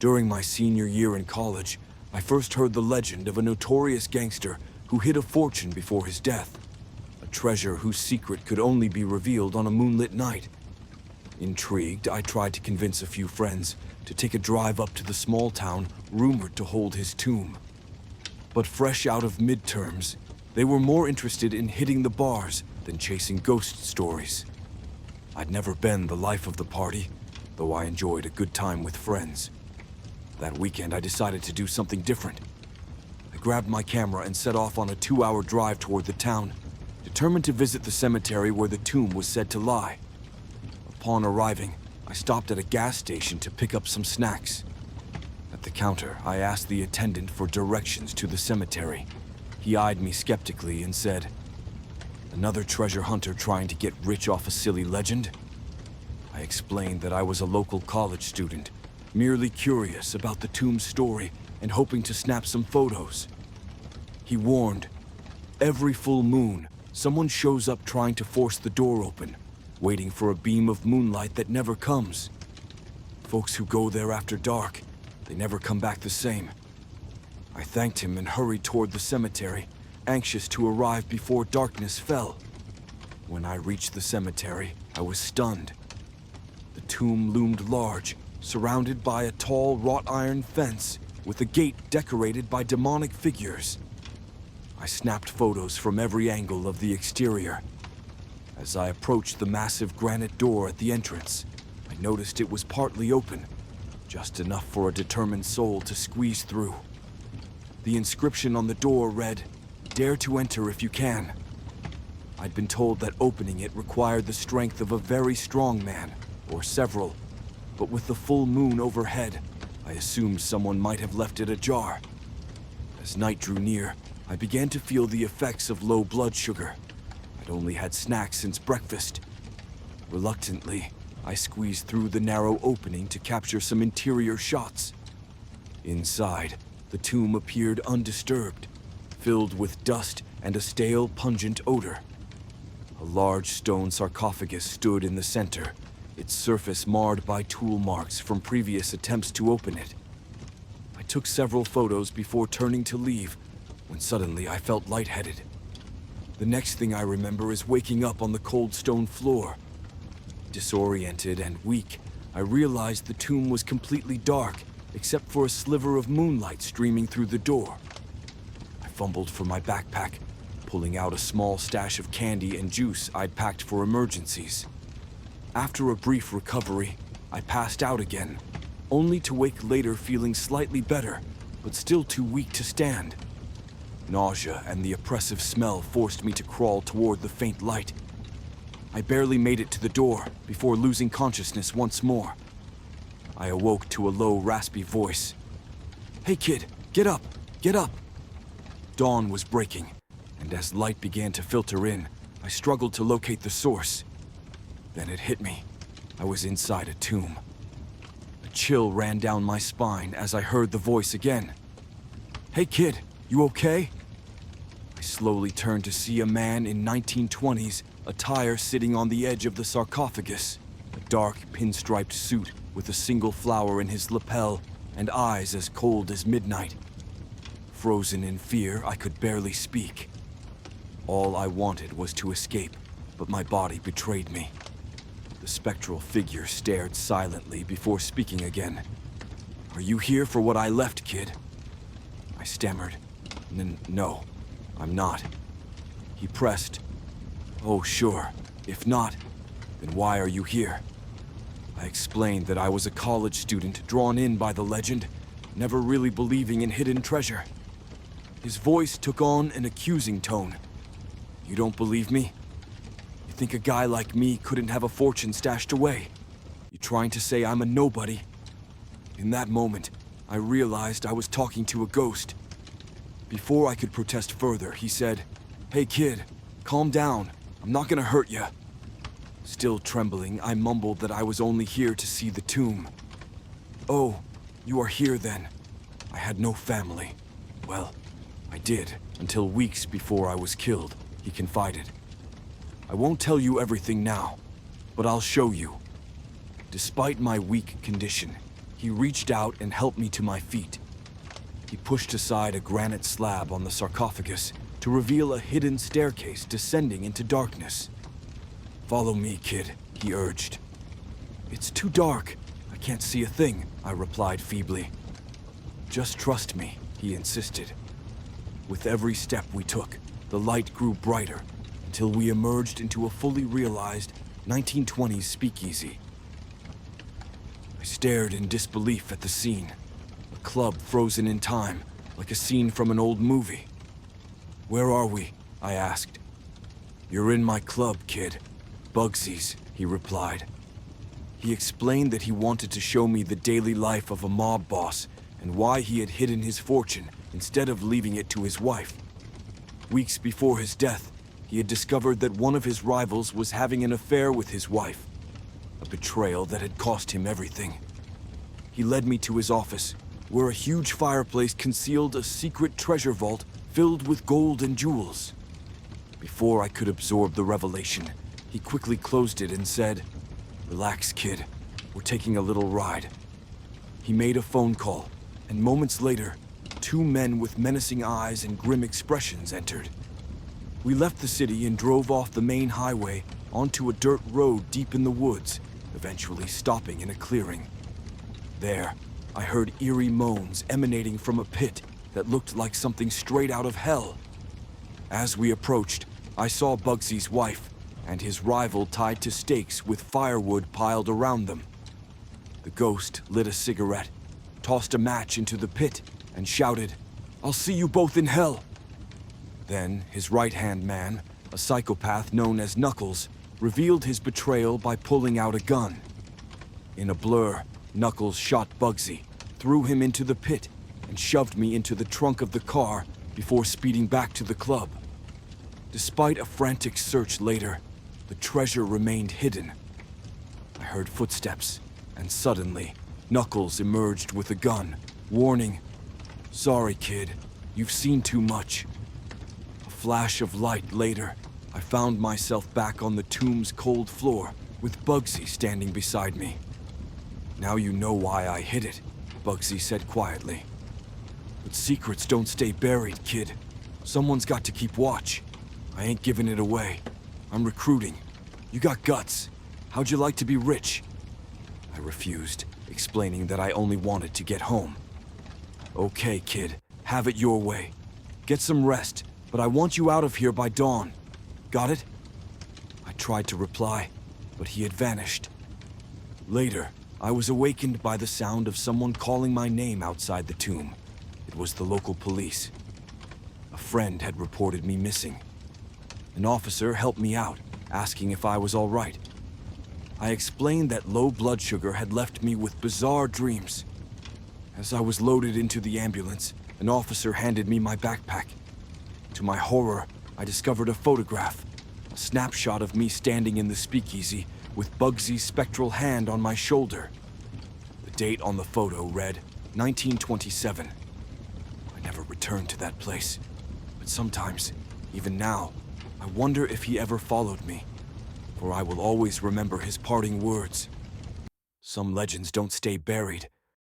During my senior year in college, I first heard the legend of a notorious gangster who hid a fortune before his death. A treasure whose secret could only be revealed on a moonlit night. Intrigued, I tried to convince a few friends to take a drive up to the small town rumored to hold his tomb. But fresh out of midterms, they were more interested in hitting the bars than chasing ghost stories. I'd never been the life of the party, though I enjoyed a good time with friends. That weekend, I decided to do something different. I grabbed my camera and set off on a 2-hour drive toward the town, determined to visit the cemetery where the tomb was said to lie. Upon arriving, I stopped at a gas station to pick up some snacks. At the counter, I asked the attendant for directions to the cemetery. He eyed me skeptically and said, "Another treasure hunter trying to get rich off a silly legend?" I explained that I was a local college student, merely curious about the tomb's story and hoping to snap some photos. He warned, "Every full moon, someone shows up trying to force the door open, waiting for a beam of moonlight that never comes. Folks who go there after dark, they never come back the same." I thanked him and hurried toward the cemetery, anxious to arrive before darkness fell. When I reached the cemetery, I was stunned. The tomb loomed large, surrounded by a tall wrought iron fence with a gate decorated by demonic figures. I snapped photos from every angle of the exterior. As I approached the massive granite door at the entrance, I noticed it was partly open, just enough for a determined soul to squeeze through. The inscription on the door read, "Dare to enter if you can." I'd been told that opening it required the strength of a very strong man, or several, but with the full moon overhead, I assumed someone might have left it ajar. As night drew near, I began to feel the effects of low blood sugar. I'd only had snacks since breakfast. Reluctantly, I squeezed through the narrow opening to capture some interior shots. Inside, the tomb appeared undisturbed, filled with dust and a stale, pungent odor. A large stone sarcophagus stood in the center, its surface marred by tool marks from previous attempts to open it. I took several photos before turning to leave, when suddenly I felt lightheaded. The next thing I remember is waking up on the cold stone floor. Disoriented and weak, I realized the tomb was completely dark, except for a sliver of moonlight streaming through the door. I fumbled for my backpack, pulling out a small stash of candy and juice I'd packed for emergencies. After a brief recovery, I passed out again, only to wake later feeling slightly better, but still too weak to stand. Nausea and the oppressive smell forced me to crawl toward the faint light. I barely made it to the door before losing consciousness once more. I awoke to a low, raspy voice. "Hey kid, get up, get up!" Dawn was breaking, and as light began to filter in, I struggled to locate the source. Then it hit me. I was inside a tomb. A chill ran down my spine as I heard the voice again. "Hey kid, you okay?" I slowly turned to see a man in 1920s attire sitting on the edge of the sarcophagus, a dark pinstriped suit with a single flower in his lapel and eyes as cold as midnight. Frozen in fear, I could barely speak. All I wanted was to escape, but my body betrayed me. The spectral figure stared silently before speaking again. "Are you here for what I left, kid?" I stammered. No, I'm not." He pressed. "Oh, sure. If not, then why are you here?" I explained that I was a college student drawn in by the legend, never really believing in hidden treasure. His voice took on an accusing tone. "You don't believe me? You think a guy like me couldn't have a fortune stashed away? You trying to say I'm a nobody?" In that moment, I realized I was talking to a ghost. Before I could protest further, he said, "Hey kid, calm down. I'm not gonna hurt ya." Still trembling, I mumbled that I was only here to see the tomb. "Oh, you are here then. I had no family. Well, I did, until weeks before I was killed," he confided. "I won't tell you everything now, but I'll show you." Despite my weak condition, He reached out and helped me to my feet. He pushed aside a granite slab on the sarcophagus to reveal a hidden staircase descending into darkness. "Follow me, kid," he urged. "It's too dark. I can't see a thing," I replied feebly. "Just trust me," he insisted. With every step we took, the light grew brighter until we emerged into a fully realized 1920s speakeasy. I stared in disbelief at the scene, a club frozen in time, like a scene from an old movie. "Where are we?" I asked. "You're in my club, kid. Bugsy's," he replied. He explained that he wanted to show me the daily life of a mob boss and why he had hidden his fortune instead of leaving it to his wife. Weeks before his death, he had discovered that one of his rivals was having an affair with his wife, a betrayal that had cost him everything. He led me to his office, where a huge fireplace concealed a secret treasure vault filled with gold and jewels. Before I could absorb the revelation, he quickly closed it and said, "Relax, kid. We're taking a little ride." He made a phone call, and moments later, two men with menacing eyes and grim expressions entered. We left the city and drove off the main highway onto a dirt road deep in the woods, eventually stopping in a clearing. There, I heard eerie moans emanating from a pit that looked like something straight out of hell. As we approached, I saw Bugsy's wife and his rival tied to stakes with firewood piled around them. The ghost lit a cigarette, tossed a match into the pit, and shouted, "I'll see you both in hell." Then his right-hand man, a psychopath known as Knuckles, revealed his betrayal by pulling out a gun. In a blur, Knuckles shot Bugsy, threw him into the pit, and shoved me into the trunk of the car before speeding back to the club. Despite a frantic search later, the treasure remained hidden. I heard footsteps, and suddenly, Knuckles emerged with a gun, warning, "Sorry, kid, you've seen too much." A flash of light later, I found myself back on the tomb's cold floor with Bugsy standing beside me. "Now you know why I hid it," Bugsy said quietly. "But secrets don't stay buried, kid. Someone's got to keep watch. I ain't giving it away. I'm recruiting. You got guts. How'd you like to be rich?" I refused, explaining that I only wanted to get home. "Okay, kid, have it your way. Get some rest, but I want you out of here by dawn. Got it?" I tried to reply, but he had vanished. Later, I was awakened by the sound of someone calling my name outside the tomb. It was the local police. A friend had reported me missing. An officer helped me out, asking if I was all right. I explained that low blood sugar had left me with bizarre dreams. As I was loaded into the ambulance, an officer handed me my backpack. To my horror, I discovered a photograph, a snapshot of me standing in the speakeasy with Bugsy's spectral hand on my shoulder. The date on the photo read 1927. I never returned to that place, but sometimes, even now, I wonder if he ever followed me, for I will always remember his parting words. Some legends don't stay buried,